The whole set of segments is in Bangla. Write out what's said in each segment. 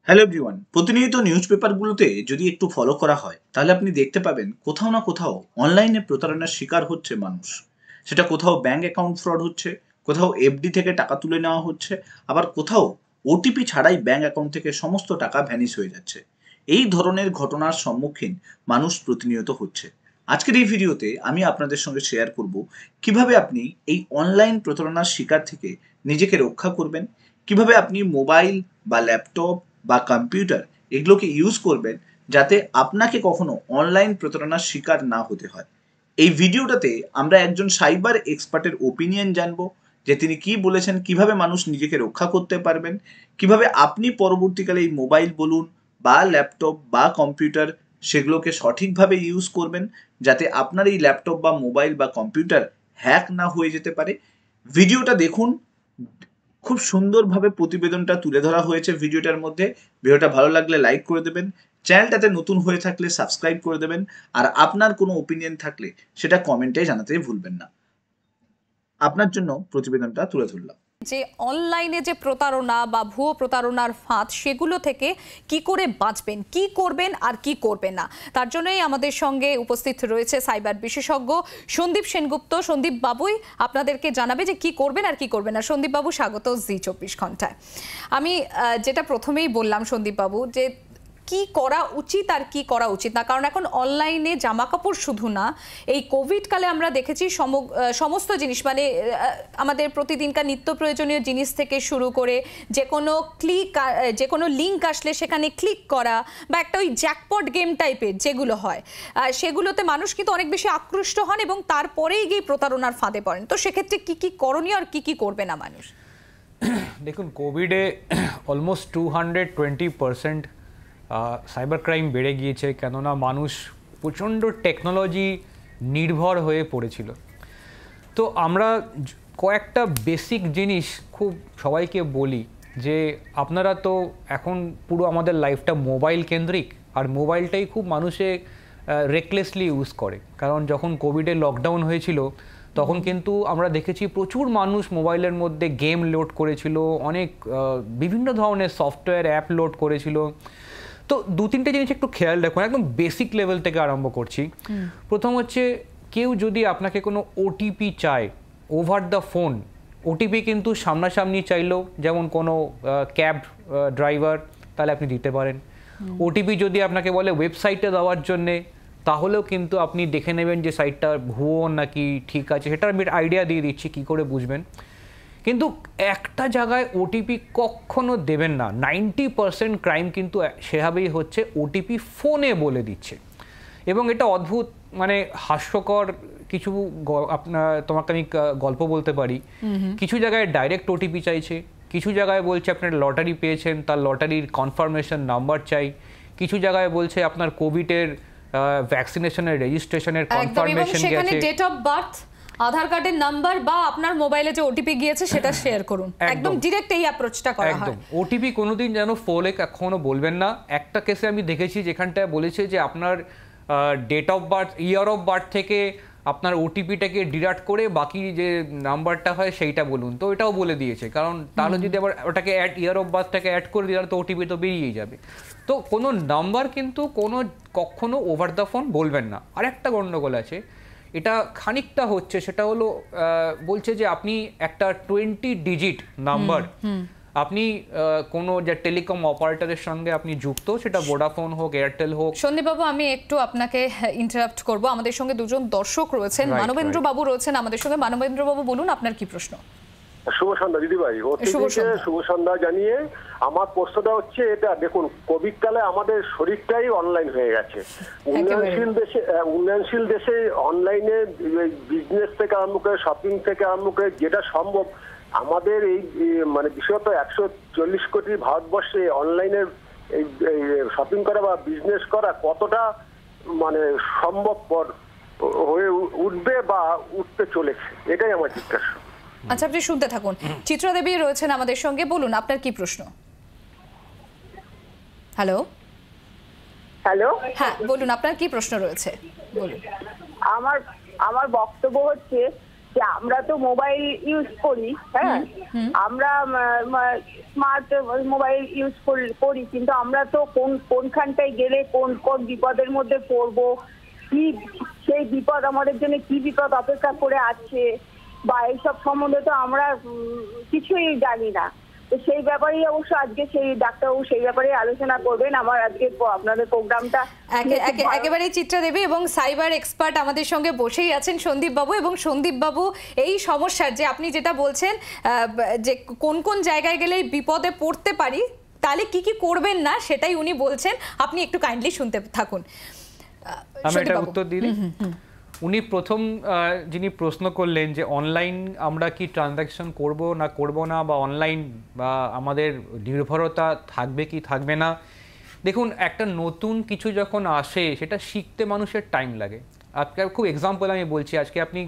হ্যালো এভরিওয়ান, প্রতিনিয়ত নিউজ পেপারগুলোতে যদি একটু ফলো করা হয় তাহলে আপনি দেখতে পাবেন কোথাও না কোথাও অনলাইনে প্রতারণার শিকার হচ্ছে মানুষ। সেটা কোথাও ব্যাংক অ্যাকাউন্ট ফ্রড হচ্ছে, কোথাও এফডি থেকে টাকা তুলে নেওয়া হচ্ছে, আবার কোথাও ওটিপি ছাড়াই ব্যাংক অ্যাকাউন্ট থেকে সমস্ত টাকা ভ্যানিশ হয়ে যাচ্ছে। এই ধরনের ঘটনার সম্মুখীন মানুষ প্রতিনিয়ত হচ্ছে। আজকের এই ভিডিওতে আমি আপনাদের সঙ্গে শেয়ার করব কিভাবে আপনি এই অনলাইন প্রতারণার শিকার থেকে নিজেকে রক্ষা করবেন, কিভাবে আপনি মোবাইল বা ল্যাপটপ বা কম্পিউটার এগুলোকে ইউজ করবেন যাতে আপনাকে কখনো অনলাইন প্রতারণার শিকার না হতে হয়। এই ভিডিওটাতে আমরা একজন সাইবার এক্সপার্টের ওপিনিয়ন জানবো যে তিনি কি বলেছেন, কিভাবে মানুষ নিজেকে রক্ষা করতে পারবেন, কিভাবে আপনি পরবর্তীকালে এই মোবাইল বলুন বা ল্যাপটপ বা কম্পিউটার সেগুলোকে সঠিকভাবে ইউজ করবেন যাতে আপনার এই ল্যাপটপ বা মোবাইল বা কম্পিউটার হ্যাক না হয়ে যেতে পারে। ভিডিওটা দেখুন, খুব সুন্দরভাবে প্রতিবেদনটা তুলে ধরা হয়েছে ভিডিওটার মধ্যে। ভিডিওটা ভালো লাগলে লাইক করে দেবেন, চ্যানেলটাতে নতুন হয়ে থাকলে সাবস্ক্রাইব করে দেবেন, আর আপনার কোনো ওপিনিয়ন থাকলে সেটা কমেন্টে জানাতে ভুলবেন না। আপনার জন্য প্রতিবেদনটা তুলে ধরলাম। যে অনলাইনে যে প্রতারণা বা ভুয়ো প্রতারণার ফাঁদ, সেগুলো থেকে কি করে বাঁচবেন, কি করবেন আর কি করবেন না, তার জন্যই আমাদের সঙ্গে উপস্থিত রয়েছে সাইবার বিশেষজ্ঞ সন্দীপ সেনগুপ্ত। সন্দীপ বাবুই আপনাদেরকে জানাবে যে কি করবেন আর কি করবেন না। সন্দীপ বাবু, স্বাগত জি24 ঘন্টায়। আমি যেটা প্রথমেই বললাম সন্দীপ বাবু, যে কি করা উচিত আর কি করা উচিত না, কারণ এখন অনলাইনে জামা কাপড় শুধু না, এই কোভিড কালে আমরা দেখেছি সমস্ত জিনিস, মানে আমাদের প্রতিদিনকার নিত্য প্রয়োজনীয় জিনিস থেকে শুরু করে যে কোনো লিঙ্ক আসলে সেখানে ক্লিক করা বা একটা ওই জ্যাকপট গেম টাইপের যেগুলো হয়, সেগুলোতে মানুষ কিন্তু অনেক বেশি আকৃষ্ট হন এবং তারপরেই গিয়ে প্রতারণার ফাঁদে পড়েন। তো সেক্ষেত্রে কি কি করণীয় আর কি কি করবে না মানুষ? দেখুন, কোভিডে অলমোস্ট 220% সাইবার ক্রাইম বেড়ে গিয়েছে, কেননা মানুষ প্রচণ্ড টেকনোলজি নির্ভর হয়ে পড়েছিল। তো আমরা কয়েকটা বেসিক জিনিস খুব সবাইকে বলি যে আপনারা তো এখন পুরো আমাদের লাইফটা মোবাইল কেন্দ্রিক, আর মোবাইলটাই খুব মানুষে রেকলেসলি ইউজ করে। কারণ যখন কোভিডে লকডাউন হয়েছিল তখন কিন্তু আমরা দেখেছি প্রচুর মানুষ মোবাইলের মধ্যে গেম লোড করেছিল, অনেক বিভিন্ন ধরনের সফটওয়্যার অ্যাপ লোড করেছিল। তো দু তিনটে জিনিস একটু খেয়াল রাখুন, একদম বেসিক লেভেল থেকে আরম্ভ করছি। প্রথম হচ্ছে, কেউ যদি আপনাকে কোনো ওটিপি চায় ওভার দ্য ফোন, ওটিপি কিন্তু সামনাসামনি চাইলেও, যেমন কোনো ক্যাব ড্রাইভার, তাহলে আপনি দিতে পারেন। ওটিপি যদি আপনাকে বলে ওয়েবসাইটে দেওয়ার জন্যে, তাহলেও কিন্তু আপনি দেখে নেবেন যে সাইটটা ভুয়ো নাকি ঠিক আছে, সেটার আমি আইডিয়া দিয়ে দিচ্ছি কী করে বুঝবেন। কিন্তু একটা জায়গায় ওটিপি কখনো দেবেন না। 90% ক্রাইম কিন্তু সেভাবেই হচ্ছে, ওটিপি ফোনে বলে দিচ্ছে। এবং এটা অদ্ভুত, মানে হাস্যকর কিছু। তোমাকে আমি গল্প বলতে পারি। কিছু জায়গায় ডাইরেক্ট ওটিপি চাইছে, কিছু জায়গায় বলছে আপনার লটারি পেয়েছেন, তার লটারির কনফার্মেশন নাম্বার চাই, কিছু জায়গায় বলছে আপনার কোভিডের ভ্যাকসিনেশনের রেজিস্ট্রেশনের কনফার্মেশন গেছে, ডেট অফ বার্থ, আধার কার্ডের নাম্বার বা আপনার মোবাইলে যে ওটিপি গিয়েছে সেটা শেয়ার করুন। একদম ডাইরেক্ট এই অ্যাপ্রোচটা করা হয়। একদম ওটিপি কোনোদিন যেন ফোনে কখনো বলবেন না। একটা কেসে আমি দেখেছি যেখানটায় বলেছে যে আপনার date of birth, year of birth থেকে আপনার ওটিপিটাকে ডিডাক্ট করে বাকি যে নাম্বারটা হয় সেইটা বলুন। তো এটাও বলে দিয়েছে, কারণ তাহলে যদি আবার ওটাকে ইয়ার অফ বার্থটাকে অ্যাড করে দিলে তো ওটিপি তো বেরিয়েই যাবে। তো কোনো নাম্বার কিন্তু কখনো ওভার দ্য ফোন বলবেন না। আরেকটা গণ্ডগোল আছে, এটা খানিকটা হচ্ছে, সেটা হলো বলছে যে আপনি একটা 20 ডিজিট নাম্বার আপনি কোনো যে টেলিকম অপারেটরের সঙ্গে আপনি যুক্ত, সেটা ভোডাফোন হোক, এয়ারটেল হোক। সন্দীপবাবু, আমি একটু আপনাকে ইন্টারাপ্ট করব। আমাদের সঙ্গে দুজন দর্শক রয়েছেন, মানবেন্দ্র বাবু রয়েছেন আমাদের সঙ্গে। মানবেন্দ্র বাবু, বলুন আপনার কি প্রশ্ন। শুভ সন্ধ্যা দিদিভাই, শুভ সন্ধ্যা জানিয়ে আমার প্রশ্নটা হচ্ছে এটা, দেখুন কোভিড কালে আমাদের শরীরটাই অনলাইন হয়ে গেছে। উন্নয়নশীল দেশে অনলাইনে বিজনেস থেকে আরম্ভ করে, শপিং থেকে আরম্ভ করে যেটা সম্ভব, আমাদের এই মানে বিশেষত 140 কোটি ভারতবর্ষে অনলাইনে শপিং করা বা বিজনেস করা কতটা মানে সম্ভবপর হয়ে উঠবে বা উঠতে চলেছে, এটাই আমার জিজ্ঞাসা। আচ্ছা, আপনি শুনতে থাকুন। চিত্রা দেবী রয়েছেন আমাদের সঙ্গে, বলুন আপনার কি প্রশ্ন। হ্যালো হ্যালো, হ্যাঁ বলুন, আপনার কি প্রশ্ন রয়েছে বলুন। আমার বক্তব্য হচ্ছে, যে আমরা তো মোবাইল ইউজ করি, হ্যাঁ, আমরা স্মার্ট মোবাইল ইউজ করি, কিন্তু আমরা তো কোনখানটায় গেলে কোন কোন বিপদের মধ্যে পড়বো, কি সেই বিপদ আমাদের জন্য কি বিপদ অপেক্ষা করে আছে বা এইসব সম্বন্ধে তো আমরা কিছুই জানি না। তো সেই ব্যাপারেই অবশ্য আজকে সেই ডাক্তারবাবু সেই ব্যাপারে আলোচনা করবেন। আমার আজকে আপনাদের প্রোগ্রামটা একেবারেই চিত্রা দেবী এবং সাইবার এক্সপার্ট আমাদের সঙ্গে বসেই আছেন সন্দীপ বাবু। এবং সন্দীপ বাবু, এই সমস্যার যে আপনি যেটা বলছেন যে কোন কোন জায়গায় গেলে বিপদে পড়তে পারি, তাহলে কি কি করবেন না সেটাই উনি বলছেন। আপনি একটু কাইন্ডলি শুনতে থাকুন। আমি এটা উত্তর দিই। উনি প্রথম যিনি প্রশ্ন করলেন যে অনলাইন আমরা কি ট্রানজ্যাকশন করব না বা অনলাইন বা আমাদের নির্ভরতা থাকবে কি থাকবে না। দেখুন, একটা নতুন কিছু যখন আসে সেটা শিখতে মানুষের টাইম লাগে। আজকে খুব এক্সাম্পল আমি বলছি, আজকে আপনি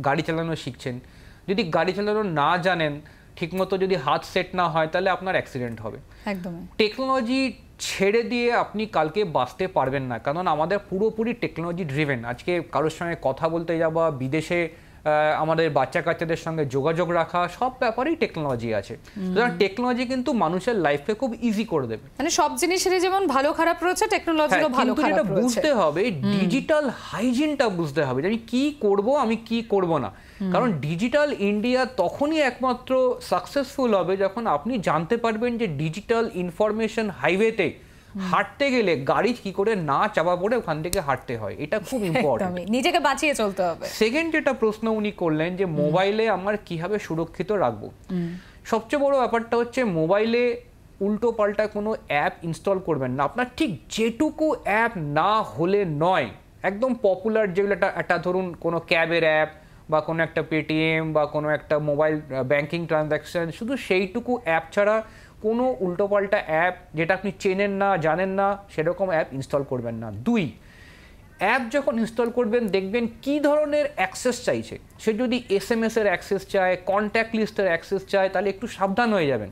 গাড়ি চালানো শিখছেন, যদি গাড়ি চালানো না জানেন ঠিকমতো, যদি হাত সেট না হয়, তাহলে আপনার অ্যাক্সিডেন্ট হবে। একদম টেকনোলজি ছেড়ে দিয়ে আপনি কালকে বাঁচতে পারবেন না, কারণ আমাদের পুরোপুরি টেকনোলজি ড্রিভেন। আজকে কারোর সঙ্গে কথা বলতে যাওয়া, বিদেশে আমাদের বাচ্চা কাচ্চাদের সঙ্গে যোগাযোগ রাখা, সব ব্যাপারেই টেকনোলজি আছে। সুতরাং টেকনোলজি কিন্তু মানুষের লাইফকে খুব ইজি করে দেবে। মানে সব জিনিসেরই যেমন ভালো খারাপ রয়েছে, টেকনোলজিরও ভালো খারাপ রয়েছে। বুঝতে হবে ডিজিটাল হাইজিনটা বুঝতে হবে, যে আমি কি করব, আমি কি করব না। কারণ ডিজিটাল ইন্ডিয়া তখনই একমাত্র সাকসেসফুল হবে যখন আপনি জানতে পারবেন যে ডিজিটাল ইনফরমেশন হাইওয়েতে হাঁটতে গেলে গাড়ি কি করে না চাপা পড়ে ওখান থেকে হাঁটতে হয়, এটা খুব ইম্পর্টেন্ট। নিজেকে বাঁচিয়ে চলতে হবে। সেকেন্ড যেটা প্রশ্ন উনি করলেন যে মোবাইলে আমার কিভাবে সুরক্ষিত রাখবো, সবচেয়ে বড় ব্যাপারটা হচ্ছে মোবাইলে উল্টো পাল্টা কোনো অ্যাপ ইনস্টল করবেন না। আপনার ঠিক যেটুকু অ্যাপ না হলে নয়, একদম পপুলার যেগুলো একটা ধরুন কোনো ক্যাবের অ্যাপ বা কোনো একটা পেটিএম বা কোনো একটা মোবাইল ব্যাংকিং ট্রানজ্যাকশন, শুধু সেইটুকু অ্যাপ ছাড়া কোনো উল্টোপাল্টা অ্যাপ যেটা আপনি চেনেন না, জানেন না, সেরকম অ্যাপ ইনস্টল করবেন না। 2, অ্যাপ যখন ইনস্টল করবেন দেখবেন কি ধরনের অ্যাক্সেস চাইছে। সে যদি SMS এর অ্যাক্সেস চায়, কন্ট্যাক্ট লিস্টের অ্যাক্সেস চায়, তাহলে একটু সাবধান হয়ে যাবেন।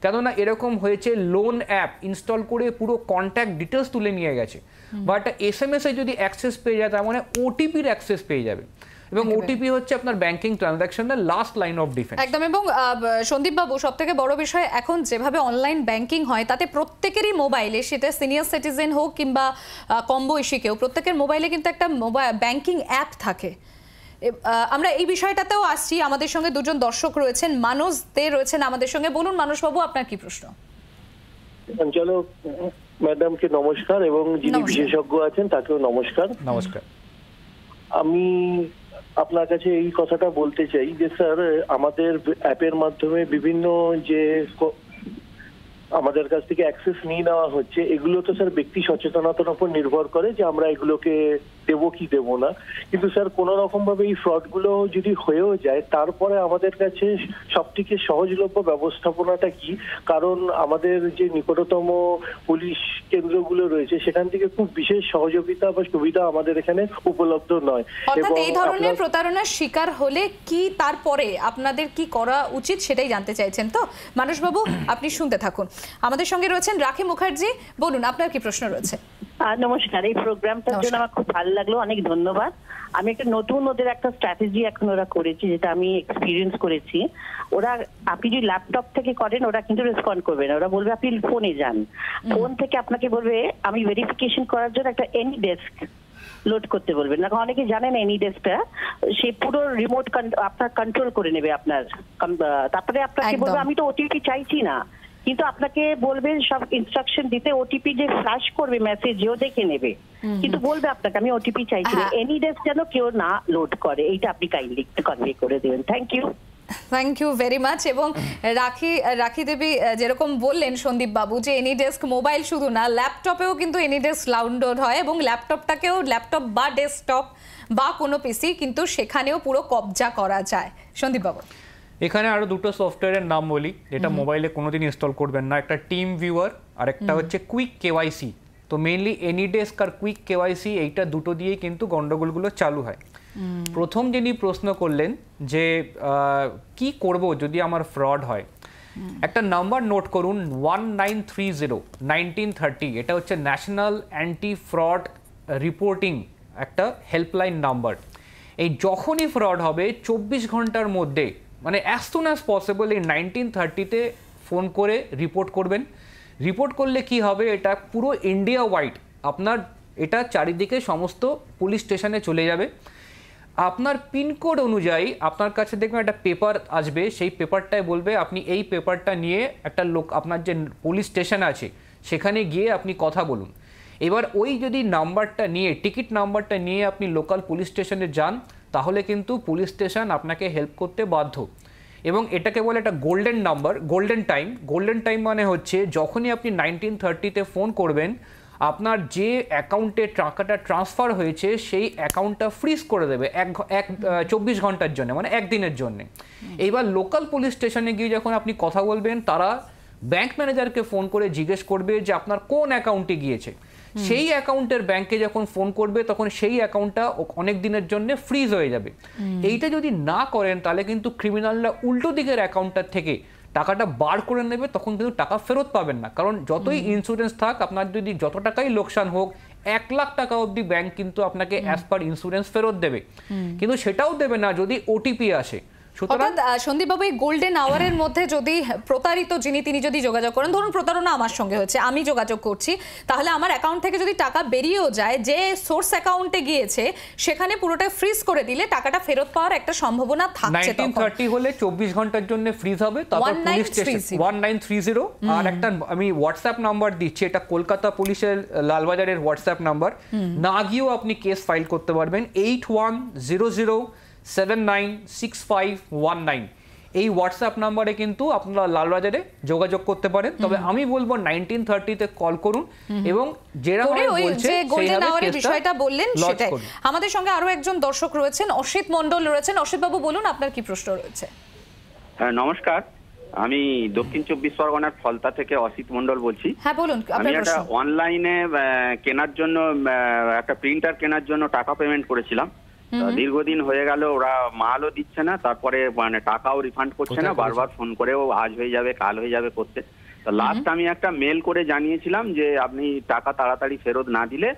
কেননা এরকম হয়েছে, লোন অ্যাপ ইনস্টল করে পুরো কন্ট্যাক্ট ডিটেলস তুলে নিয়ে গেছে, বা একটা SMS এ যদি অ্যাক্সেস পেয়ে যায়, তার মানে OTPর অ্যাক্সেস পেয়ে যাবে। এবং ওটিপি হচ্ছে আপনার ব্যাংকিং ট্রানজ্যাকশনের লাস্ট লাইন অফ ডিফেন্স। একদম। এবং সন্দীপ বাবু, সবথেকে বড় বিষয়, এখন যেভাবে অনলাইন ব্যাংকিং হয় তাতে প্রত্যেকেরই মোবাইলে, সেটা সিনিয়র সিটিজেন হোক কিংবা কম বয়সী কেউ, প্রত্যেকের মোবাইলে কিন্তু একটা ব্যাংকিং অ্যাপ থাকে। আমরা এই বিষয়টাতেও আসছি। আমাদের সঙ্গে দুজন দর্শক রয়েছেন, মানস দে রয়েছেন আমাদের সঙ্গে। বলুন মানস বাবু, আপনার কি প্রশ্ন? চলো ম্যাডামকে নমস্কার, এবং যিনি বিশেষজ্ঞ আছেন তাকেও নমস্কার। নমস্কার। আমি আপনার কাছে এই কথাটা বলতে চাই যে স্যার, আমাদের অ্যাপের মাধ্যমে বিভিন্ন যে আমাদের কাছ থেকে অ্যাক্সেস নিয়ে নেওয়া হচ্ছে, এগুলো তো স্যার ব্যক্তি সচেতনতার উপর নির্ভর করে যে আমরা এগুলোকে দেবো কি দেবো না। কিন্তু স্যার কোনো রকম ভাবে এই ফ্রডগুলো যদি হয়েও যায়, তারপরে আমাদের কাছে সবথেকে সহজলভ্য ব্যবস্থাপনাটা কি? কারণ আমাদের যে নিকটতম পুলিশ কেন্দ্রগুলো রয়েছে সেখান থেকে খুব বিশেষ সহযোগিতা বা সুবিধা আমাদের এখানে উপলব্ধ নয়। অর্থাৎ এই ধরনের প্রতারণার শিকার হলে কি তারপরে আপনাদের কি করা উচিত সেটাই জানতে চাইছেন তো মানস বাবু? আপনি শুনতে থাকুন। আমাদের সঙ্গে রয়েছেন রাখি মুখার্জি। বলুন, আপনার কি প্রশ্ন রয়েছে? নমস্কার, এই প্রোগ্রামটার জন্য আমার খুব ভালো লাগলো, অনেক ধন্যবাদ। আমি একটা নতুন ওদের একটা স্ট্র্যাটেজি এখন ওরা করেছি, যেটা আমি এক্সপিরিয়েন্স করেছি। ওরা, আপনি যদি ল্যাপটপ থেকে করেন ওরা কিন্তু রেসপন্ড করবে না, ওরা বলবে আপনি ফোনে যান। ফোন থেকে আপনাকে বলবে আমি ভেরিফিকেশন করার জন্য একটা এনি ডেস্ক লোড করতে বলবেন না। অনেকে জানেন এনি ডেস্কটা, সে পুরো রিমোট আপনার কন্ট্রোল করে নেবে আপনার। তারপরে আপনাকে বলবে আমি তো ওটিপি চাইছি না, কিন্তু আপনাকে বলবে সব ইনস্ট্রাকশন দিতে, ওটিপি যে ফ্ল্যাশ করবে মেসেজেও দেখে নেবে, কিন্তু বলবে আপনাকে আমি ওটিপি চাইছি না। এনি ডেস্ক যেন কেউ না লোড করে, এইটা আপনি কাইন্ডলি কনভে করে দেবেন। Thank you very much. এবং রাখি দেবী যেরকম বললেন সন্দীপ বাবু, যে এনি ডেস্ক মোবাইল শুধু না, ল্যাপটপেও কিন্তু এনি ডেস্ক ডাউনলোড হয়, এবং ল্যাপটপটাকেও, ল্যাপটপ বা ডেস্কটপ বা কোনো পিসি, কিন্তু সেখানেও পুরো কবজা করা যায়। সন্দীপ বাবু, এখানে আরো দুটো সফটওয়্যারের নাম বলি যেটা মোবাইলে কোনোদিন ইনস্টল করবেন না। একটা টিম ভিউয়ার আর একটা হচ্ছে কুইক কেওয়াইসি। তো মেইনলি এনিডেস্ক আর কুইক কেওয়াইসি, এইটা দুটো দিয়েই কিন্তু গন্ডগোলগুলো চালু হয়। প্রথম যিনি প্রশ্ন করলেন যে কি করব যদি আমার ফ্রড হয়, একটা নাম্বার নোট করুন, 1930-1930। এটা হচ্ছে ন্যাশনাল অ্যান্টি ফ্রড রিপোর্টিং একটা হেল্পলাইন নাম্বার। এই যখনই ফ্রড হবে 24 ঘন্টার মধ্যে, মানে অ্যাজ সুন অ্যাজ পসিবল এই 1930-তে ফোন করে রিপোর্ট করবেন। রিপোর্ট করলে কি হবে, এটা পুরো ইন্ডিয়া ওয়াইড আপনার এটা চারিদিকে সমস্ত পুলিশ স্টেশনে চলে যাবে। আপনার পিনকোড অনুযায়ী আপনার কাছে দেখবেন একটা পেপার আসবে, সেই পেপারটায় বলবে আপনি এই পেপারটা নিয়ে একটা লোক আপনার যে পুলিশ স্টেশন আছে সেখানে গিয়ে আপনি কথা বলুন। এবার ওই যদি নাম্বারটা নিয়ে, টিকিট নাম্বারটা নিয়ে আপনি লোকাল পুলিশ স্টেশনে যান, তাহলে কিন্তু পুলিশ স্টেশন আপনাকে হেল্প করতে বাধ্য। এবং এটাকে বলে একটা golden number, golden time. Golden time মানে হচ্ছে যখনই আপনি 1930-তে ফোন করবেন, আপনার যে অ্যাকাউন্টে টাকাটা ট্রান্সফার হয়েছে সেই অ্যাকাউন্টটা ফ্রিজ করে দেবে 24 ঘন্টার জন্য, মানে একদিনের জন্য। এইবার লোকাল পুলিশ স্টেশনে গিয়ে যখন আপনি কথা বলবেন, তারা ব্যাংক ম্যানেজারকে ফোন করে জিজ্ঞেস করবে যে আপনার কোন অ্যাকাউন্টে গিয়েছে। সেই অ্যাকাউন্টের ব্যাংকে যখন ফোন করবে তখন সেই অ্যাকাউন্টটা অনেক দিনের জন্য ফ্রিজ হয়ে যাবে। এইটা যদি না করেন তাহলে কিন্তু ক্রিমিনালরা উল্টো দিকের অ্যাকাউন্টটার থেকে টাকাটা বার করে নেবে, তখন কিন্তু টাকা ফেরত পাবেন না। কারণ যতই ইন্স্যুরেন্স থাক, আপনার যদি যত টাকাই লোকসান হোক, 1 লাখ টাকা অবধি ব্যাংক কিন্তু আপনাকে অ্যাজ পার ইন্স্যুরেন্স ফেরত দেবে, কিন্তু সেটাও দেবে না যদি ওটিপি আসে। অর্থাৎ সন্দীপবাবু, এই গোল্ডেন আওয়ারের মধ্যে যদি প্রতারিত তিনি যদি যোগাযোগ করেন, ধরুন প্রতারণা আমার সঙ্গে হচ্ছে, আমি যোগাযোগ করছি, তাহলে আমার অ্যাকাউন্ট থেকে যদি টাকা বেরিয়েও যায়, যে সোর্স অ্যাকাউন্টে গিয়েছে সেখানে পুরোটা ফ্রিজ করে দিলে টাকাটা ফেরত পাওয়ার একটা সম্ভাবনা থাকছে। 1930 হলে 24 ঘন্টার জন্য ফ্রিজ হবে। তারপর পুলিশ স্টেশন 1930, আর একটা আমি হোয়াটসঅ্যাপ নাম্বার দিচ্ছি, এটা কলকাতা পুলিশের লালবাজারের হোয়াটসঅ্যাপ নাম্বার। না গিয়েও আপনি কেস ফাইল করতে পারবেন। 8100796519 এই হোয়াটসঅ্যাপ নাম্বারে কিন্তু আপনারা লালবাজারে যোগাযোগ করতে পারেন। তবে আমি বলবো 1930-তে কল করুন এবং গোল্ডেন আওয়ারের বিষয়টা বললেন সেটাই। আমাদের সঙ্গে আরো একজন দর্শক রয়েছেন, অসিত মণ্ডল রয়েছেন। অসিত বাবু, বলুন আপনার কি প্রশ্ন রয়েছে। হ্যাঁ, নমস্কার, আমি দক্ষিণ 24 পরগনার ফলতা থেকে অসিত মণ্ডল বলছি। হ্যাঁ, বলুন। আমি একটা অনলাইনে কেনার জন্য একটা প্রিন্টার কেনার জন্য টাকা পেমেন্ট করেছিলাম। দীর্ঘদিন হয়ে গেল, ওরা মালও দিচ্ছে না, তারপরে মানে টাকাও রিফান্ড করছে না। বারবার ফোন করেও আজ হয়ে যাবে কাল হয়ে যাবে করতে। তো লাস্ট আমি একটা মেল করে জানিয়েছিলাম যে আপনি টাকা তাড়াতাড়ি ফেরত না দিলে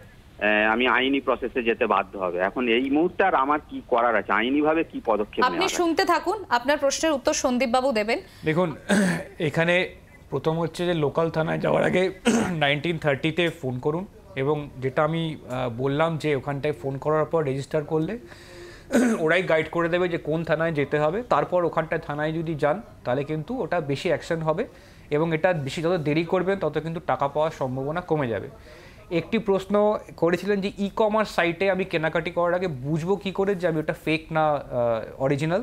আমি আইনি প্রসেসে যেতে বাধ্য হবে। এখন এই মুহূর্তে আর আমার কি করার আছে, আইনি ভাবে কি পদক্ষেপ আপনি শুনতে থাকুন, আপনার প্রশ্নের উত্তর সন্দীপ বাবু দেবেন। দেখুন, এখানে প্রথম হচ্ছে যে লোকাল থানায় যাওয়ার আগে 1930-তে ফোন করুন, এবং যেটা আমি বললাম যে ওখানটায় ফোন করার পর রেজিস্টার করলে ওরাই গাইড করে দেবে যে কোন থানায় যেতে হবে। তারপর ওখানটায় থানায় যদি যান তাহলে কিন্তু ওটা বেশি অ্যাকশন হবে, এবং এটা বেশি যত দেরি করবেন তত কিন্তু টাকা পাওয়ার সম্ভাবনা কমে যাবে। একটি প্রশ্ন করেছিলেন যে ই কমার্স সাইটে আমি কেনাকাটি করার আগে বুঝবো কি করে যে আমি ওটা ফেক না অরিজিনাল।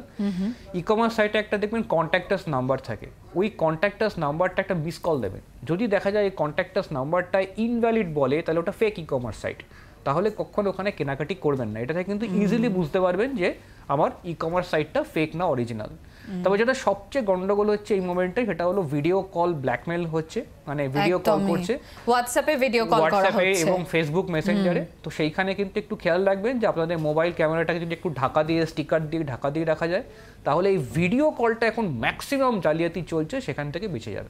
ই কমার্স সাইটে একটা দেখবেন কন্ট্যাক্টাস নাম্বার থাকে, ওই কন্ট্যাক্টাস নাম্বারটা একটা মিস কল দেবেন। যদি দেখা যায় এই কন্ট্যাক্টাস নাম্বারটা ইনভ্যালিড বলে, তাহলে ওটা ফেক ই কমার্স সাইট, তাহলে কখনো ওখানে কেনাকাটি করবেন না। এটাতে কিন্তু ইজিলি বুঝতে পারবেন যে আমার ই কমার্স সাইটটা ফেক না অরিজিনাল। তবে যেটা সবচেয়ে গন্ডগোল হচ্ছে এই মোমেন্টে, সেটা হলো ভিডিও কল ব্ল্যাকমেল হচ্ছে, মানে ভিডিও কল করছে হোয়াটসঅ্যাপে, ভিডিও কল করা হচ্ছে এবং ফেসবুক মেসেঞ্জারে। তো সেইখানে কিন্তু একটু খেয়াল রাখবেন যে আপনাদের মোবাইল ক্যামেরাটাকে যদি একটু ঢাকা দিয়ে, স্টিকার দিয়ে ঢাকা দিয়ে রাখা যায়, তাহলে এই ভিডিও কলটা এখন ম্যাক্সিমাম জালিয়াতি চলছে, সেখান থেকে বেঁচে যাবে।